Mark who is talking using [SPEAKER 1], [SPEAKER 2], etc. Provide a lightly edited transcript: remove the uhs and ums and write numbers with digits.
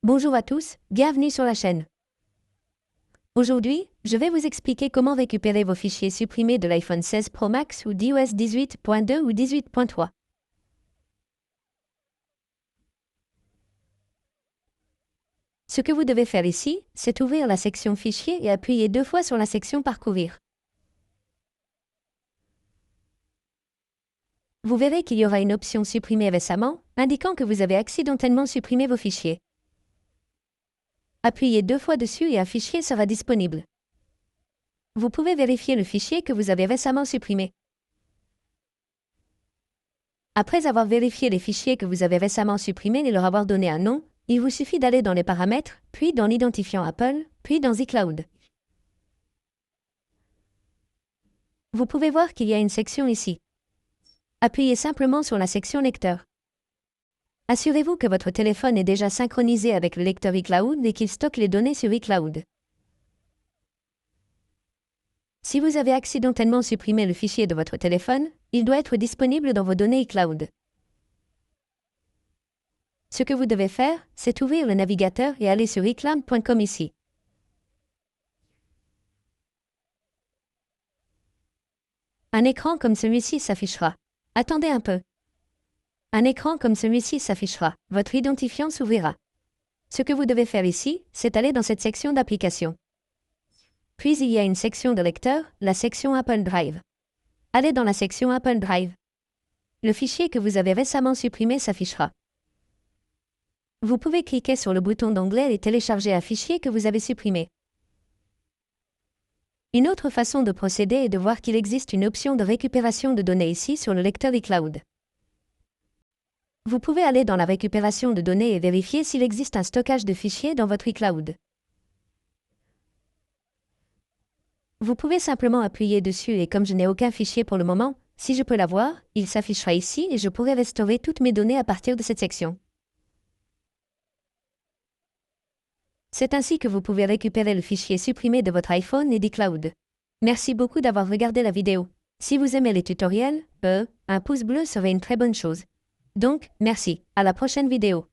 [SPEAKER 1] Bonjour à tous, bienvenue sur la chaîne. Aujourd'hui, je vais vous expliquer comment récupérer vos fichiers supprimés de l'iPhone 16 Pro Max ou d'iOS 18.2 ou 18.3. Ce que vous devez faire ici, c'est ouvrir la section Fichiers et appuyer 2 fois sur la section Parcourir. Vous verrez qu'il y aura une option Supprimer récemment, indiquant que vous avez accidentellement supprimé vos fichiers. Appuyez 2 fois dessus et un fichier sera disponible. Vous pouvez vérifier le fichier que vous avez récemment supprimé. Après avoir vérifié les fichiers que vous avez récemment supprimés et leur avoir donné un nom, il vous suffit d'aller dans les paramètres, puis dans l'identifiant Apple, puis dans iCloud. Vous pouvez voir qu'il y a une section ici. Appuyez simplement sur la section Lecteur. Assurez-vous que votre téléphone est déjà synchronisé avec le lecteur iCloud et qu'il stocke les données sur iCloud. Si vous avez accidentellement supprimé le fichier de votre téléphone, il doit être disponible dans vos données iCloud. Ce que vous devez faire, c'est ouvrir le navigateur et aller sur iCloud.com ici. Un écran comme celui-ci s'affichera. Attendez un peu. Un écran comme celui-ci s'affichera. Votre identifiant s'ouvrira. Ce que vous devez faire ici, c'est aller dans cette section d'applications. Puis il y a une section de lecteur, la section Apple Drive. Allez dans la section Apple Drive. Le fichier que vous avez récemment supprimé s'affichera. Vous pouvez cliquer sur le bouton d'onglet et télécharger un fichier que vous avez supprimé. Une autre façon de procéder est de voir qu'il existe une option de récupération de données ici sur le lecteur iCloud. Vous pouvez aller dans la récupération de données et vérifier s'il existe un stockage de fichiers dans votre iCloud. Vous pouvez simplement appuyer dessus et comme je n'ai aucun fichier pour le moment, si je peux l'avoir, il s'affichera ici et je pourrai restaurer toutes mes données à partir de cette section. C'est ainsi que vous pouvez récupérer le fichier supprimé de votre iPhone et d'iCloud. Merci beaucoup d'avoir regardé la vidéo. Si vous aimez les tutoriels, un pouce bleu serait une très bonne chose. Donc, merci, à la prochaine vidéo.